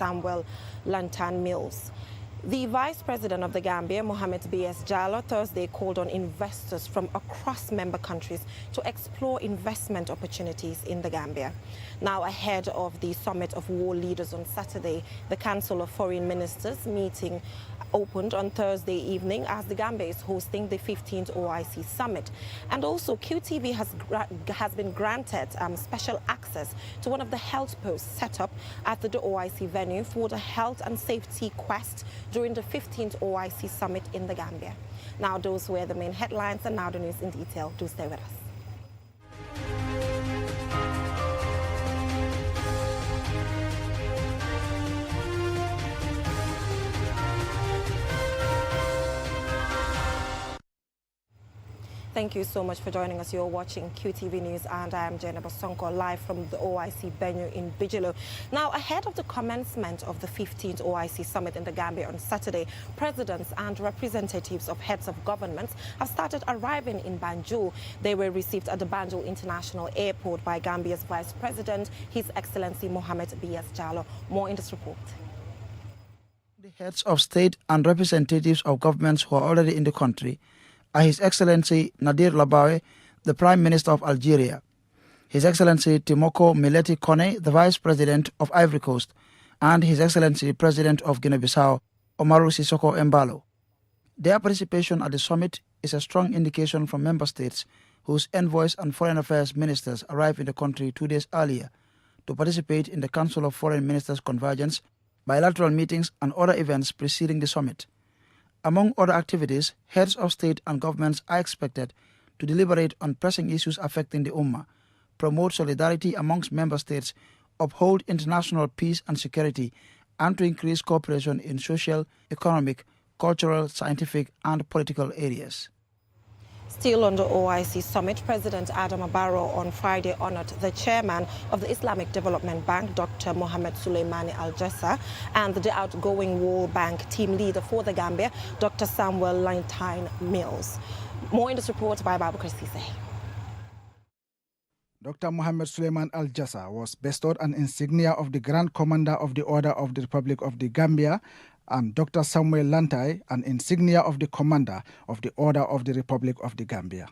Samuel Lantan Mills. The Vice President of the Gambia, Mohamed B.S. Jallow, Thursday called on investors from across member countries to explore investment opportunities in the Gambia. Now, ahead of the Summit of World Leaders on Saturday, the Council of Foreign Ministers meeting opened on Thursday evening as the Gambia is hosting the 15th OIC Summit. And also, QTV has been granted special access to one of the health posts set up at the OIC venue for the health and safety quest during the 15th OIC Summit in the Gambia. Now, those were the main headlines, and now the news in detail. Do stay with us. Thank you so much for joining us. You're watching QTV News, and I am Jenna Bosonko, live from the OIC venue in Bijilo. Now, ahead of the commencement of the 15th OIC Summit in the Gambia on Saturday, presidents and representatives of heads of governments have started arriving in Banjul. They were received at the Banjul International Airport by Gambia's Vice President, His Excellency Mohamed B.S. Jallow. More in this report. The heads of state and representatives of governments who are already in the country are His Excellency Nadir Labawe, the Prime Minister of Algeria, His Excellency Timoko Mileti Kone, the Vice President of Ivory Coast, and His Excellency President of Guinea-Bissau, Omaru Sissoko Embalo. Their participation at the summit is a strong indication from member states whose envoys and foreign affairs ministers arrived in the country 2 days earlier to participate in the Council of Foreign Ministers Convergence, bilateral meetings and other events preceding the summit. Among other activities, heads of state and governments are expected to deliberate on pressing issues affecting the Ummah, promote solidarity amongst member states, uphold international peace and security, and to increase cooperation in social, economic, cultural, scientific, and political areas. Still on the OIC Summit, President Adama Barrow on Friday honored the chairman of the Islamic Development Bank, Dr. Mohamed Suleimani Al-Jassa, and the outgoing World Bank team leader for the Gambia, Dr. Samuel Lantan Mills. More in this report by Babakar Sise. Dr. Mohamed Suleiman Al-Jassa was bestowed an insignia of the Grand Commander of the Order of the Republic of the Gambia, and Dr. Samuel Lantai, an insignia of the Commander of the Order of the Republic of the Gambia.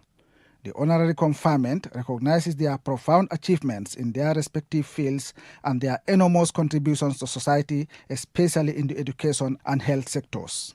The honorary conferment recognizes their profound achievements in their respective fields and their enormous contributions to society, especially in the education and health sectors.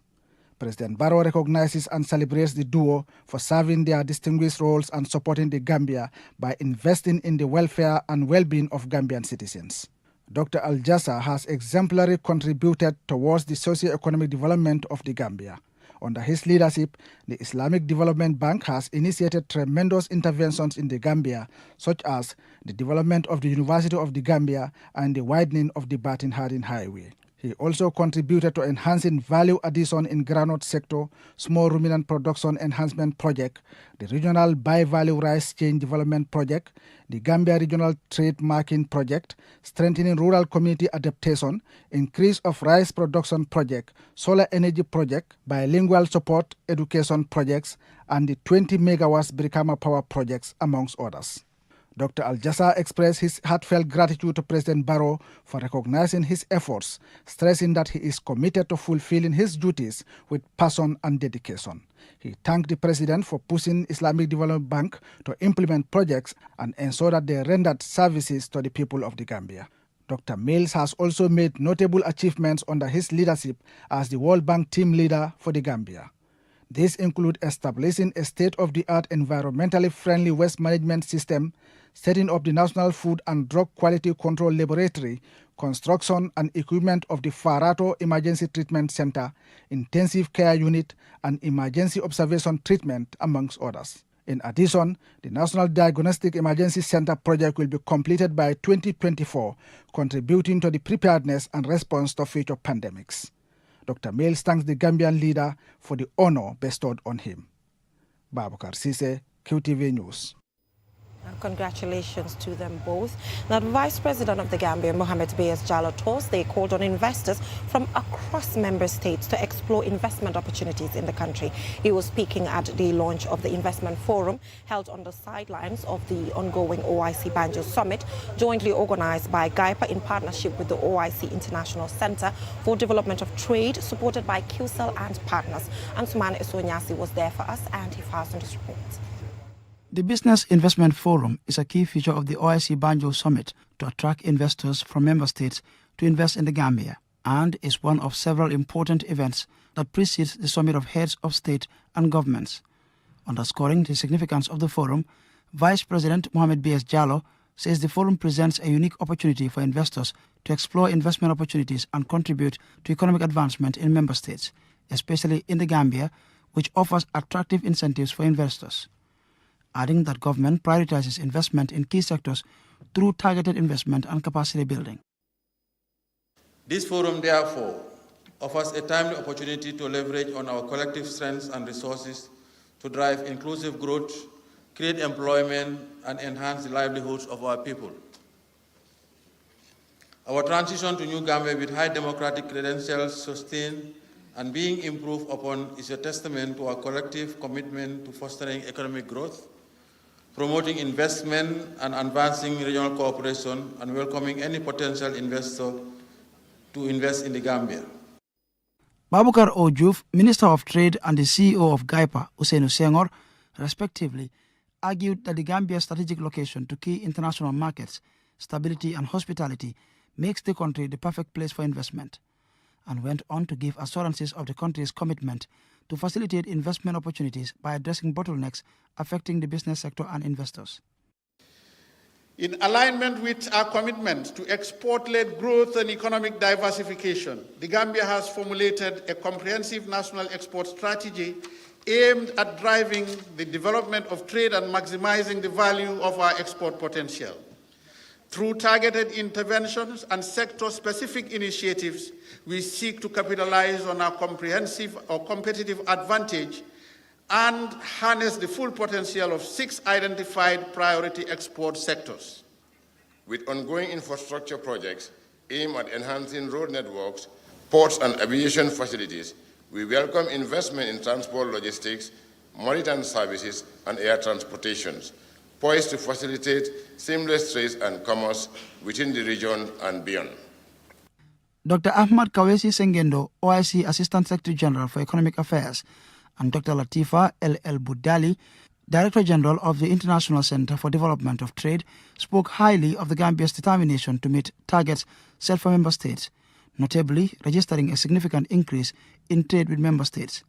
President Barrow recognizes and celebrates the duo for serving their distinguished roles and supporting the Gambia by investing in the welfare and well-being of Gambian citizens. Dr. Al-Jassa has exemplarily contributed towards the socio-economic development of the Gambia. Under his leadership, the Islamic Development Bank has initiated tremendous interventions in the Gambia, such as the development of the University of the Gambia and the widening of the Batin-Hardin Highway. He also contributed to enhancing value addition in groundnut sector, small ruminant production enhancement project, the regional bi-value rice chain development project, the Gambia Regional Trade Marking project, strengthening rural community adaptation, increase of rice production project, solar energy project, bilingual support education projects, and the 20 megawatts Brikama power projects, amongst others. Dr. Al-Jassa expressed his heartfelt gratitude to President Barrow for recognizing his efforts, stressing that he is committed to fulfilling his duties with passion and dedication. He thanked the President for pushing Islamic Development Bank to implement projects and ensure that they rendered services to the people of the Gambia. Dr. Mills has also made notable achievements under his leadership as the World Bank team leader for the Gambia. These include establishing a state-of-the-art environmentally friendly waste management system, setting up the National Food and Drug Quality Control Laboratory, construction and equipment of the Farato Emergency Treatment Center, Intensive Care Unit, and Emergency Observation Treatment, amongst others. In addition, the National Diagnostic Emergency Center project will be completed by 2024, contributing to the preparedness and response to future pandemics. Dr. Mills thanks the Gambian leader for the honor bestowed on him. Babakar Sise, QTV News. Congratulations to them both. Now, the Vice President of the Gambia, Mohamed B.S. Jallow, Thursday called on investors from across member states to explore investment opportunities in the country. He was speaking at the launch of the Investment Forum held on the sidelines of the ongoing OIC Banjul Summit, jointly organized by GAIPA in partnership with the OIC International Center for Development of Trade, supported by QCell and partners. Ansumana Isonyasi was there for us, and he fastened his report. The Business Investment Forum is a key feature of the OIC Banjul Summit to attract investors from member states to invest in the Gambia, and is one of several important events that precedes the Summit of Heads of State and Governments. Underscoring the significance of the forum, Vice President Mohamed B.S. Jallow says the forum presents a unique opportunity for investors to explore investment opportunities and contribute to economic advancement in member states, especially in the Gambia, which offers attractive incentives for investors. Adding that government prioritizes investment in key sectors through targeted investment and capacity building. This forum, therefore, offers a timely opportunity to leverage on our collective strengths and resources to drive inclusive growth, create employment, and enhance the livelihoods of our people. Our transition to New Gambia with high democratic credentials sustained and being improved upon is a testament to our collective commitment to fostering economic growth, promoting investment and advancing regional cooperation, and welcoming any potential investor to invest in the Gambia. Babukar Ojuf, Minister of Trade and the CEO of GAIPA, Usainu Senghor, respectively, argued that the Gambia's strategic location to key international markets, stability and hospitality makes the country the perfect place for investment, and went on to give assurances of the country's commitment to facilitate investment opportunities by addressing bottlenecks affecting the business sector and investors. In alignment with our commitment to export-led growth and economic diversification, the Gambia has formulated a comprehensive national export strategy aimed at driving the development of trade and maximizing the value of our export potential. Through targeted interventions and sector-specific initiatives, we seek to capitalize on our comprehensive or competitive advantage and harness the full potential of 6 identified priority export sectors. With ongoing infrastructure projects aimed at enhancing road networks, ports and aviation facilities, we welcome investment in transport logistics, maritime services and air transportations, poised to facilitate seamless trade and commerce within the region and beyond. Dr. Ahmad Kawesi Sengendo, OIC Assistant Secretary General for Economic Affairs, and Dr. Latifa El Budali, Director General of the International Center for Development of Trade, spoke highly of the Gambia's determination to meet targets set for member states, notably registering a significant increase in trade with member states.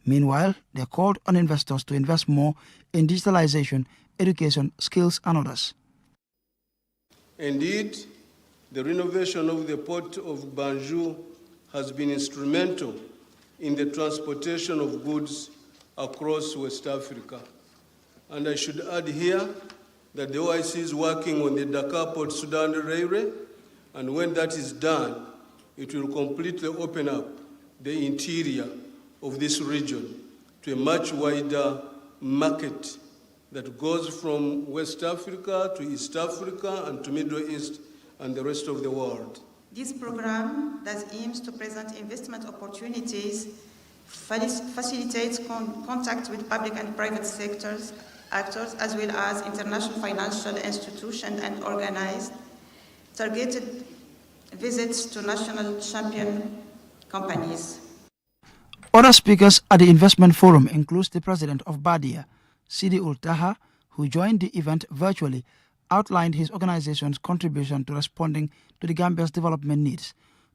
Meanwhile, they called on investors to invest more in digitalization, education, skills, and others. Indeed, the renovation of the port of Banjul has been instrumental in the transportation of goods across West Africa. And I should add here that the OIC is working on the Dakar Port Sudan Railway, and when that is done, it will completely open up the interior of this region to a much wider market that goes from West Africa to East Africa and to Middle East and the rest of the world. This program that aims to present investment opportunities facilitates contact with public and private sectors, actors, as well as international financial institutions, and organized targeted visits to national champion companies. Other speakers at the Investment Forum includes the President of Badia, Sidi Ul Taha, who joined the event virtually, outlined his organization's contribution to responding to the Gambia's development needs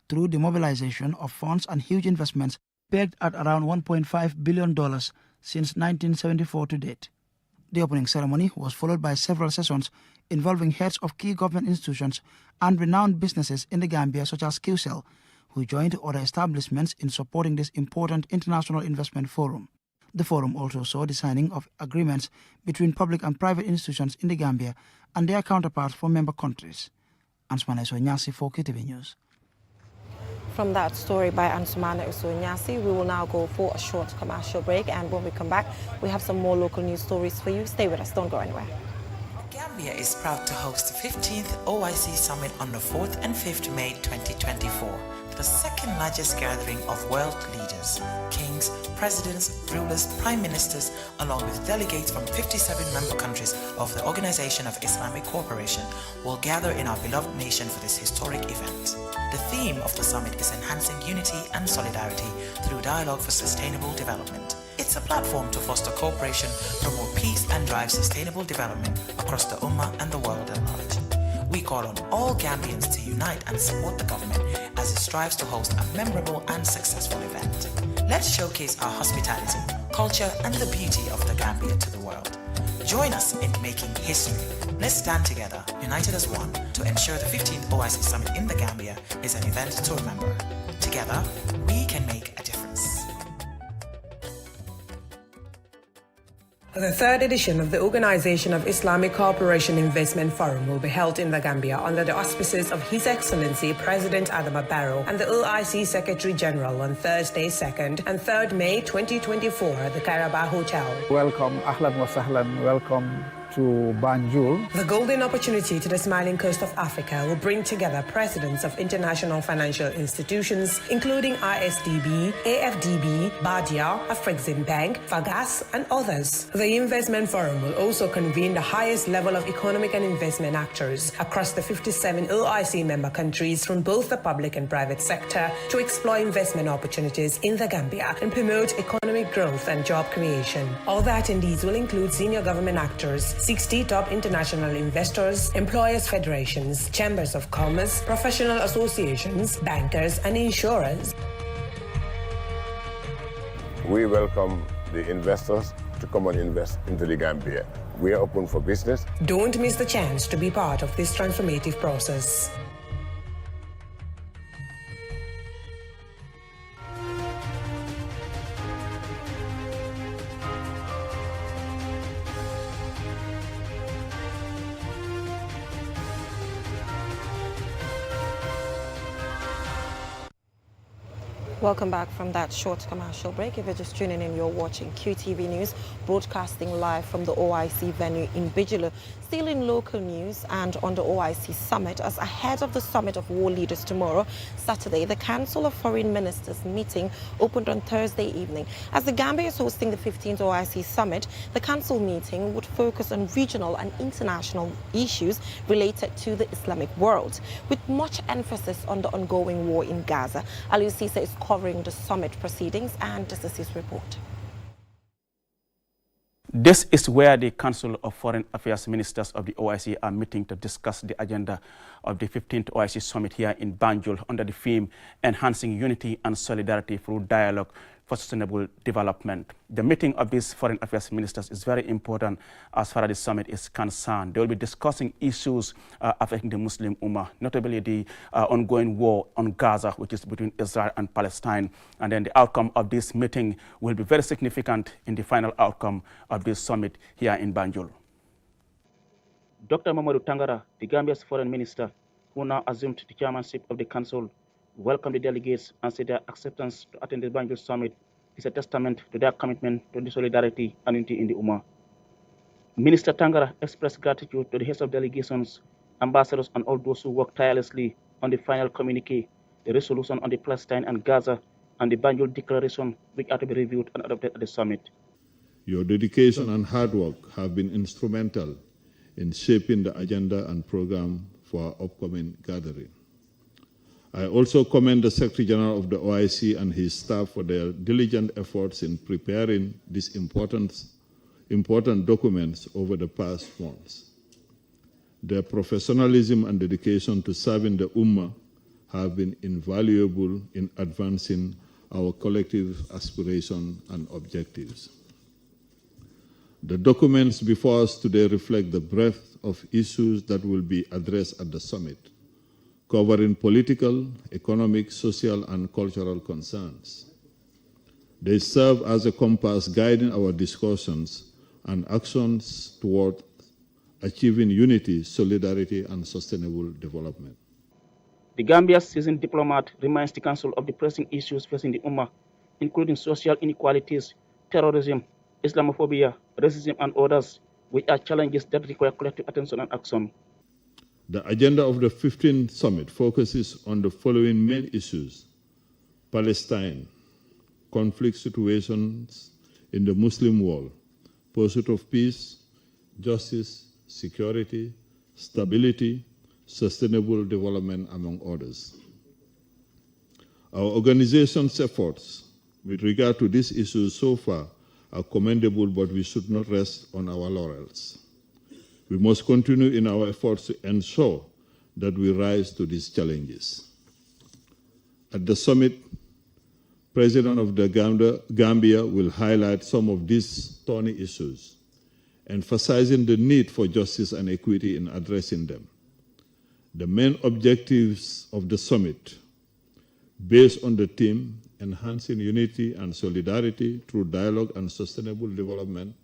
through the mobilization of funds and huge investments pegged at around $1.5 billion since 1974 to date. The opening ceremony was followed by several sessions involving heads of key government institutions and renowned businesses in the Gambia such as QCell, who joined other establishments in supporting this important international investment forum. The forum also saw the signing of agreements between public and private institutions in the Gambia and their counterparts from member countries. Ansumana Isonyasi for KTV News. From that story by Ansumana Isonyasi, we will now go for a short commercial break, and when we come back, we have some more local news stories for you. Stay with us, don't go anywhere. Gambia is proud to host the 15th OIC Summit on the 4th and 5th May 2024, the second largest gathering of world leaders, kings, presidents, rulers, prime ministers, along with delegates from 57 member countries of the Organization of Islamic Cooperation will gather in our beloved nation for this historic event. The theme of the summit is enhancing unity and solidarity through dialogue for sustainable development. It's a platform to foster cooperation, promote peace, and drive sustainable development across the Ummah and the world at large. We call on all Gambians to unite and support the government as it strives to host a memorable and successful event. Let's showcase our hospitality, culture, and the beauty of the Gambia to the world. Join us in making history. Let's stand together, united as one, to ensure the 15th OIC Summit in the Gambia is an event to remember. Together, we can make a difference. The third edition of the Organization of Islamic Cooperation Investment Forum will be held in the Gambia under the auspices of His Excellency President Adama Barrow and the OIC Secretary General on Thursday, 2nd and 3rd May 2024 at the Carabao Hotel. Welcome, ahlan wa sahlan, welcome to Banjul. The golden opportunity to the smiling coast of Africa will bring together presidents of international financial institutions, including ISDB, AFDB, Badia, Afrexim Bank, Fagas, and others. The investment forum will also convene the highest level of economic and investment actors across the 57 OIC member countries from both the public and private sector to explore investment opportunities in the Gambia and promote economic growth and job creation. All the attendees will include senior government actors, 60 top international investors, employers' federations, chambers of commerce, professional associations, bankers, and insurers. We welcome the investors to come and invest into the Gambia. We are open for business. Don't miss the chance to be part of this transformative process. Welcome back from that short commercial break. If you're just tuning in, you're watching QTV News, broadcasting live from the OIC venue in Bijilo. Still in local news and on the OIC Summit, as ahead of the Summit of World Leaders tomorrow, Saturday, the Council of Foreign Ministers meeting opened on Thursday evening. As the Gambia is hosting the 15th OIC Summit, the Council meeting would focus on regional and international issues related to the Islamic world, with much emphasis on the ongoing war in Gaza. Ali Sisa is covering the summit proceedings, and this is his report. This is where the Council of Foreign Affairs Ministers of the OIC are meeting to discuss the agenda of the 15th OIC Summit here in Banjul under the theme Enhancing Unity and Solidarity through Dialogue for Sustainable Development. The meeting of these foreign affairs ministers is very important as far as the summit is concerned. They will be discussing issues affecting the Muslim Ummah, notably the ongoing war on Gaza, which is between Israel and Palestine. And then the outcome of this meeting will be very significant in the final outcome of this summit here in Banjul. Dr. Mamadou Tangara, the Gambia's foreign minister, who now assumed the chairmanship of the council, welcomed the delegates and said their acceptance to attend the Banjul Summit is a testament to their commitment to the solidarity and unity in the Ummah. Minister Tangara expressed gratitude to the heads of delegations, ambassadors, and all those who worked tirelessly on the final communique, the resolution on the Palestine and Gaza, and the Banjul Declaration, which are to be reviewed and adopted at the summit. Your dedication and hard work have been instrumental in shaping the agenda and program for our upcoming gathering. I also commend the Secretary General of the OIC and his staff for their diligent efforts in preparing these important documents over the past months. Their professionalism and dedication to serving the Ummah have been invaluable in advancing our collective aspirations and objectives. The documents before us today reflect the breadth of issues that will be addressed at the summit, covering political, economic, social, and cultural concerns. They serve as a compass guiding our discussions and actions toward achieving unity, solidarity, and sustainable development. The Gambia's seasoned diplomat reminds the Council of the pressing issues facing the Ummah, including social inequalities, terrorism, Islamophobia, racism, and others, which are challenges that require collective attention and action. The agenda of the 15th summit focuses on the following main issues: Palestine, conflict situations in the Muslim world, pursuit of peace, justice, security, stability, sustainable development, among others. Our organization's efforts with regard to these issues so far are commendable, but we should not rest on our laurels. We must continue in our efforts to ensure that we rise to these challenges. At the summit, President of the Gambia will highlight some of these thorny issues, emphasizing the need for justice and equity in addressing them. The main objectives of the summit, based on the theme enhancing unity and solidarity through dialogue and sustainable development,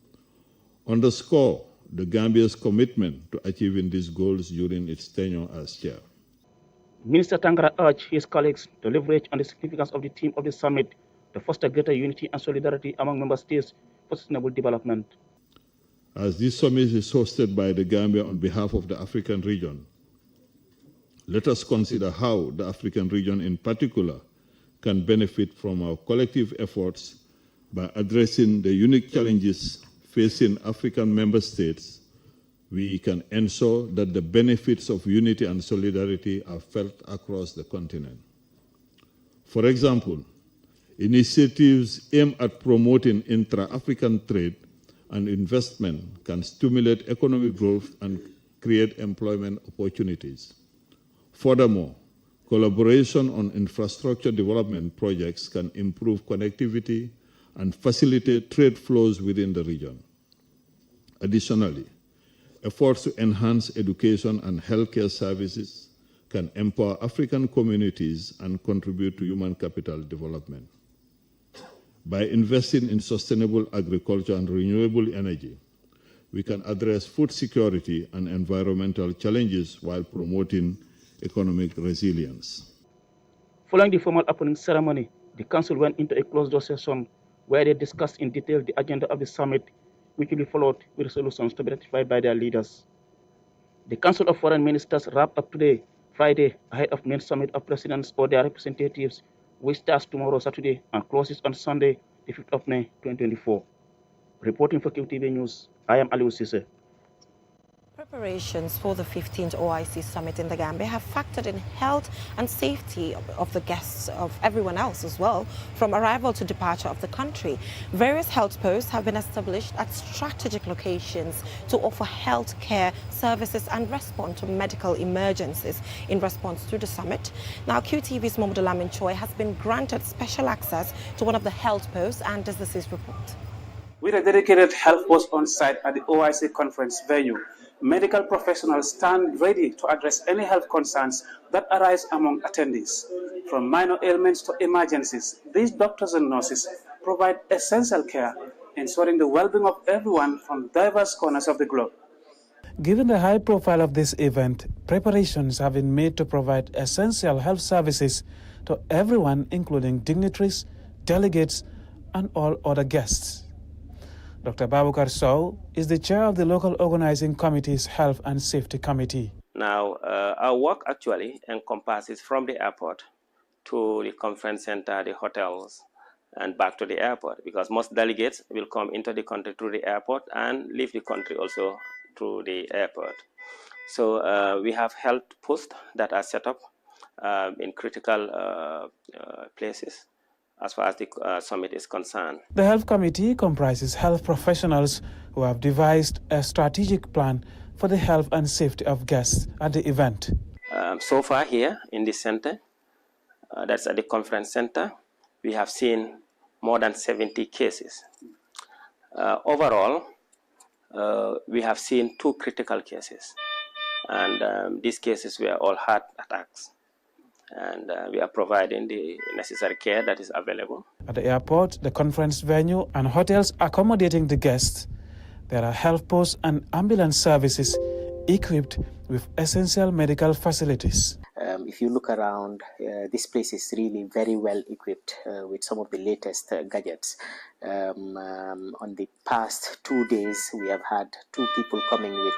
underscore the Gambia's commitment to achieving these goals during its tenure as chair. Minister Tangara urged his colleagues to leverage on the significance of the theme of the summit to foster greater unity and solidarity among member states for sustainable development. As this summit is hosted by the Gambia on behalf of the African region, let us consider how the African region in particular can benefit from our collective efforts by addressing the unique challenges facing African member states. We can ensure that the benefits of unity and solidarity are felt across the continent. For example, initiatives aimed at promoting intra-African trade and investment can stimulate economic growth and create employment opportunities. Furthermore, collaboration on infrastructure development projects can improve connectivity and facilitate trade flows within the region. Additionally, efforts to enhance education and healthcare services can empower African communities and contribute to human capital development. By investing in sustainable agriculture and renewable energy, we can address food security and environmental challenges while promoting economic resilience. Following the formal opening ceremony, the Council went into a closed-door session where they discussed in detail the agenda of the summit, which will be followed with resolutions to be ratified by their leaders. The Council of Foreign Ministers wrapped up today, Friday, ahead of main summit of presidents or their representatives, which starts tomorrow, Saturday, and closes on Sunday, the 5th of May, 2024. Reporting for QTV News, I am Aliou Cisse. Preparations for the 15th OIC summit in the Gambia have factored in health and safety of the guests, of everyone else as well, from arrival to departure of the country. Various health posts have been established at strategic locations to offer health care services and respond to medical emergencies in response to the summit. Now, QTV's Mohamed Lamin Choi has been granted special access to one of the health posts, and this is his report. With a dedicated health post on site at the OIC conference venue, medical professionals stand ready to address any health concerns that arise among attendees. From minor ailments to emergencies, these doctors and nurses provide essential care, ensuring the well-being of everyone from diverse corners of the globe. Given the high profile of this event, preparations have been made to provide essential health services to everyone, including dignitaries, delegates, and all other guests. Dr. Babukar Sow is the chair of the local organizing committee's Health and Safety Committee. Now, our work actually encompasses from the airport to the conference center, the hotels, and back to the airport, because most delegates will come into the country through the airport and leave the country also through the airport. So we have health posts that are set up in critical places as far as the summit is concerned. The Health Committee comprises health professionals who have devised a strategic plan for the health and safety of guests at the event. So far here in this center, that's at the conference center, we have seen more than 70 cases. Overall, we have seen 2 critical cases, and these cases were all heart attacks. And we are providing the necessary care that is available. At the airport, the conference venue, and hotels accommodating the guests, there are health posts and ambulance services equipped with essential medical facilities. if you look around, this place is really very well equipped with some of the latest gadgets. On the past 2 days, we have had 2 people coming with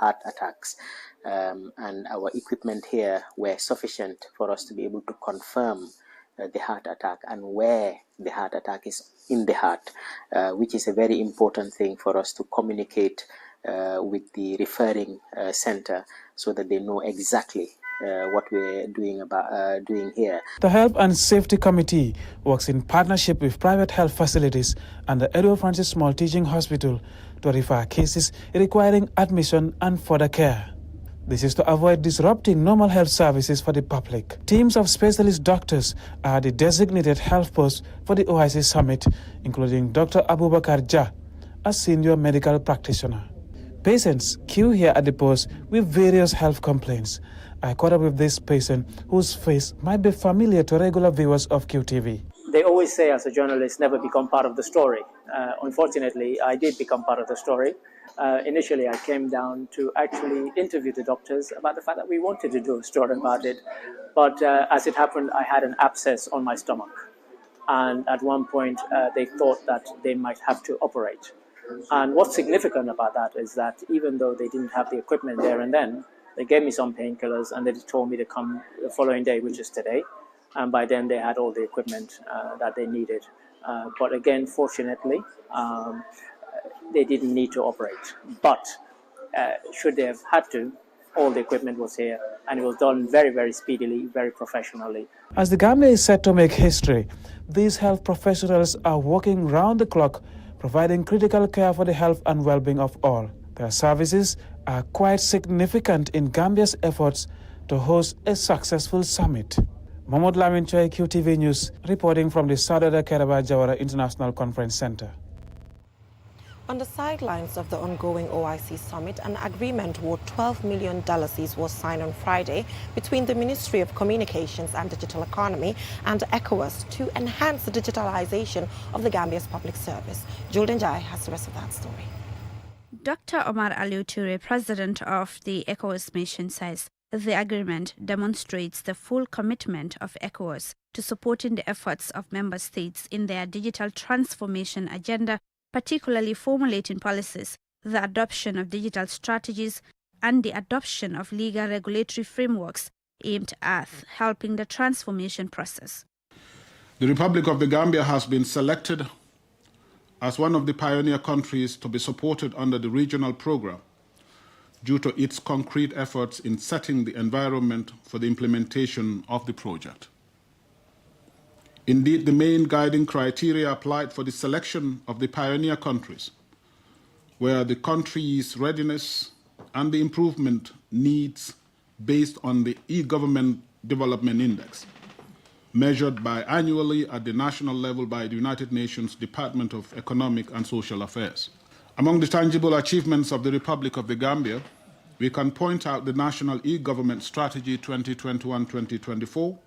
heart attacks, and our equipment here were sufficient for us to be able to confirm the heart attack and where the heart attack is in the heart, which is a very important thing for us to communicate with the referring center so that they know exactly what we're doing here. The Health and Safety Committee works in partnership with private health facilities and the Edward Francis Small Teaching Hospital to refer cases requiring admission and further care. This is to avoid disrupting normal health services for the public. Teams of specialist doctors are the designated health posts for the OIC Summit, including Dr. Abubakar Jah, a senior medical practitioner. Patients queue here at the post with various health complaints. I caught up with this patient whose face might be familiar to regular viewers of QTV. They always say as a journalist, never become part of the story. Unfortunately, I did become part of the story. Initially, I came down to actually interview the doctors about the fact that we wanted to do a story about it. But as it happened, I had an abscess on my stomach. And at one point, they thought that they might have to operate. And what's significant about that is that even though they didn't have the equipment there and then, they gave me some painkillers and they told me to come the following day, which is today. And by then they had all the equipment that they needed. But again, fortunately, they didn't need to operate. But should they have had to, all the equipment was here and it was done very, very speedily, very professionally. As the Gambia is set to make history, these health professionals are working round the clock, providing critical care for the health and well-being of all. Their services are quite significant in Gambia's efforts to host a successful summit. Mahmoud Lamin Choi, QTV News, reporting from the Sadada Keraba Jawara International Conference Center. On the sidelines of the ongoing OIC summit, an agreement worth $12 million was signed on Friday between the Ministry of Communications and Digital Economy and ECOWAS to enhance the digitalization of the Gambia's public service. Julden Jai has the rest of that story. Dr. Omar Aliu Toure, president of the ECOWAS mission, says the agreement demonstrates the full commitment of ECOWAS to supporting the efforts of member states in their digital transformation agenda, particularly formulating policies, the adoption of digital strategies, and the adoption of legal regulatory frameworks aimed at helping the transformation process. The Republic of the Gambia has been selected as one of the pioneer countries to be supported under the regional program due to its concrete efforts in setting the environment for the implementation of the project. Indeed, the main guiding criteria applied for the selection of the pioneer countries were the country's readiness and the improvement needs based on the e-government development index, measured annually at the national level by the United Nations Department of Economic and Social Affairs. Among the tangible achievements of the Republic of the Gambia, we can point out the National E-Government Strategy 2021-2024,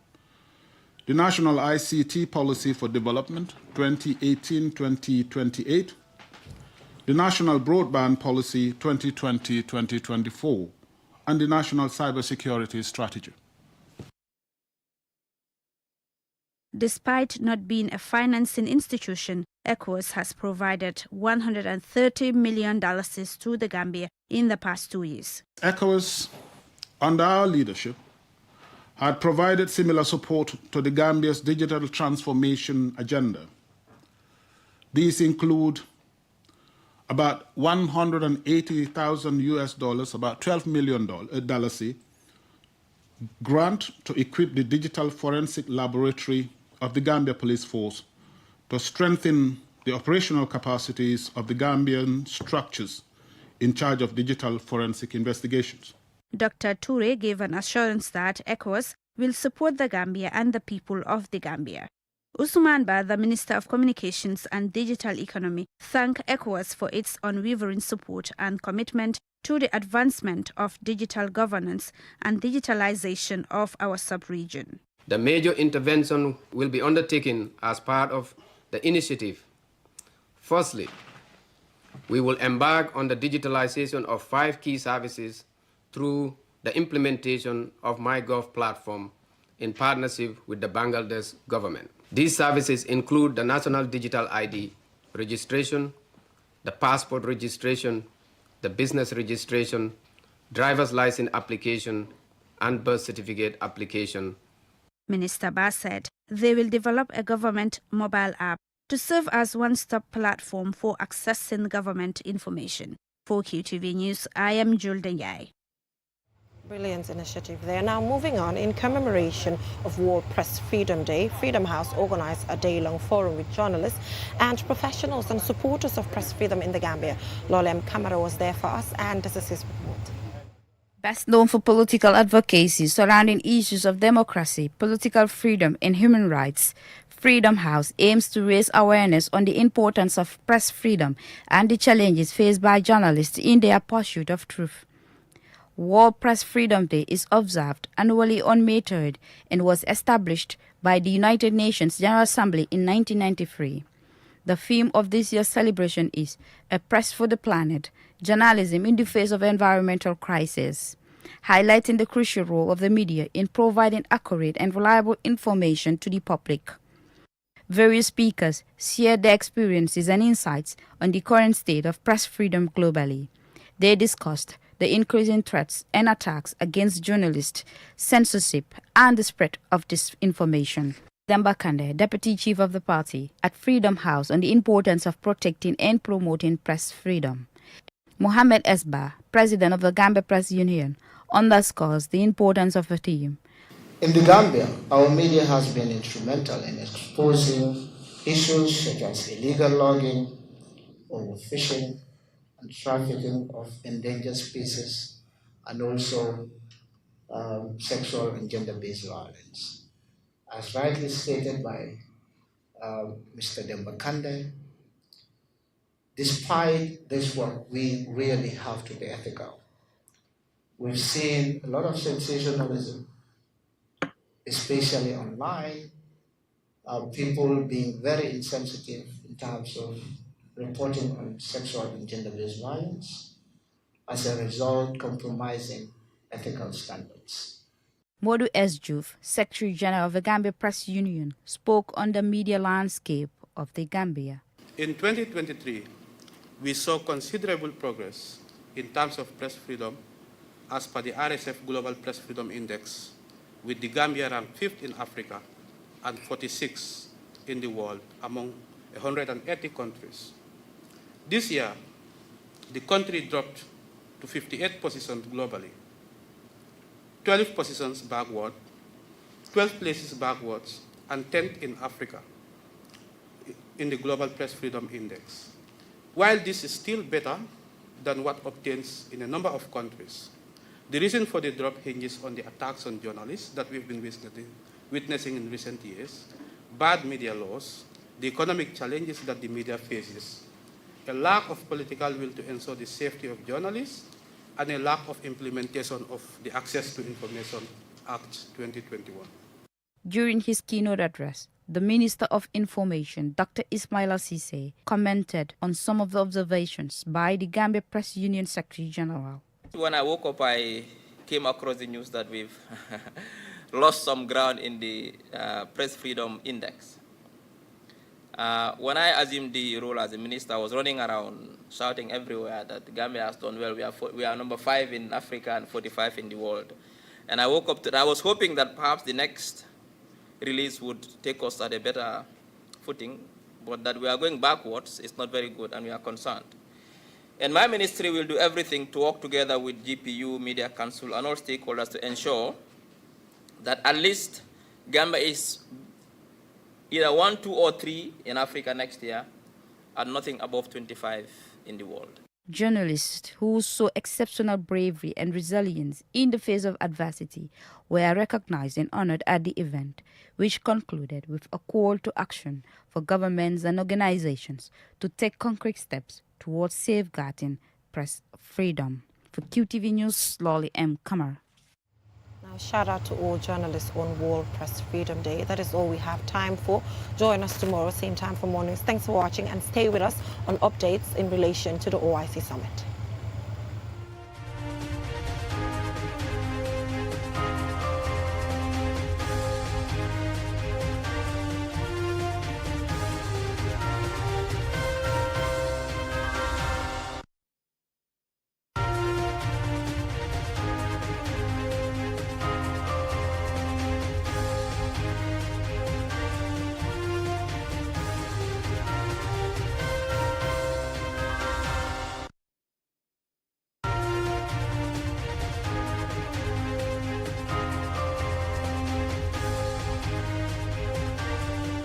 the National ICT Policy for Development 2018-2028, the National Broadband Policy 2020-2024, and the National Cybersecurity Strategy. Despite not being a financing institution, ECOWAS has provided $130 million to the Gambia in the past 2 years. ECOWAS, under our leadership, had provided similar support to the Gambia's digital transformation agenda. These include about $180,000 about $12 million grant to equip the digital forensic laboratory of the Gambia Police Force to strengthen the operational capacities of the Gambian structures in charge of digital forensic investigations. Dr. Toure gave an assurance that ECOWAS will support the Gambia and the people of the Gambia. Usman Ba, the Minister of Communications and Digital Economy, thanked ECOWAS for its unwavering support and commitment to the advancement of digital governance and digitalization of our sub-region. The major intervention will be undertaken as part of the initiative. Firstly, we will embark on the digitalization of 5 key services through the implementation of MyGov platform in partnership with the Bangladesh government. These services include the National Digital ID registration, the passport registration, the business registration, driver's license application, and birth certificate application. Minister Ba said they will develop a government mobile app to serve as one-stop platform for accessing government information. For QTV News, I am Jules Denyai. Brilliant initiative there. Now moving on, in commemoration of World Press Freedom Day, Freedom House organized a day-long forum with journalists and professionals and supporters of press freedom in the Gambia. Lolem Kamara was there for us, and this is his report. Best known for political advocacy surrounding issues of democracy, political freedom, and human rights, Freedom House aims to raise awareness on the importance of press freedom and the challenges faced by journalists in their pursuit of truth. World Press Freedom Day is observed annually on May 3rd and was established by the United Nations General Assembly in 1993. The theme of this year's celebration is A Press for the Planet, Journalism in the Face of Environmental Crisis, highlighting the crucial role of the media in providing accurate and reliable information to the public. Various speakers shared their experiences and insights on the current state of press freedom globally. They discussed the increasing threats and attacks against journalists, censorship, and the spread of disinformation. Demba Kande, Deputy Chief of the Party at Freedom House, on the importance of protecting and promoting press freedom. Mohamed Esba, President of the Gambia Press Union, underscores the importance of the theme. In the Gambia, our media has been instrumental in exposing issues such as illegal logging, overfishing, and trafficking of endangered species, and also sexual and gender-based violence. As rightly stated by Mr. Demba Kande, despite this work, we really have to be ethical. We've seen a lot of sensationalism, especially online, people being very insensitive in terms of reporting on sexual and gender-based violence, as a result compromising ethical standards. Modu Esjuf, Secretary General of the Gambia Press Union, spoke on the media landscape of the Gambia. In 2023, we saw considerable progress in terms of press freedom as per the RSF Global Press Freedom Index, with the Gambia ranked 5th in Africa and 46th in the world among 180 countries. This year, the country dropped to 58th position globally, 12 positions backward, 12 places backwards, and 10th in Africa in the Global Press Freedom Index. While this is still better than what obtains in a number of countries, the reason for the drop hinges on the attacks on journalists that we've been witnessing in recent years, bad media laws, the economic challenges that the media faces, a lack of political will to ensure the safety of journalists, and a lack of implementation of the Access to Information Act 2021. During his keynote address, the Minister of Information, Dr. Ismaila Cisse, commented on some of the observations by the Gambia Press Union Secretary General. When I woke up, I came across the news that we've lost some ground in the Press Freedom Index. When I assumed the role as a minister, I was running around shouting everywhere that Gambia has done well. We are number 5 in Africa and 45 in the world. And I woke up to, I was hoping that perhaps the next release would take us at a better footing, but that we are going backwards is not very good, and we are concerned. And my ministry will do everything to work together with GPU, Media Council, and all stakeholders to ensure that at least Gambia is either 1, 2, or 3 in Africa next year, and nothing above 25 in the world. Journalists who saw exceptional bravery and resilience in the face of adversity were recognized and honored at the event, which concluded with a call to action for governments and organizations to take concrete steps towards safeguarding press freedom. For QTV News, Lolly M. Kamara. Now, shout out to all journalists on World Press Freedom Day. That is all we have time for. Join us tomorrow, same time for mornings. Thanks for watching, and stay with us on updates in relation to the OIC Summit.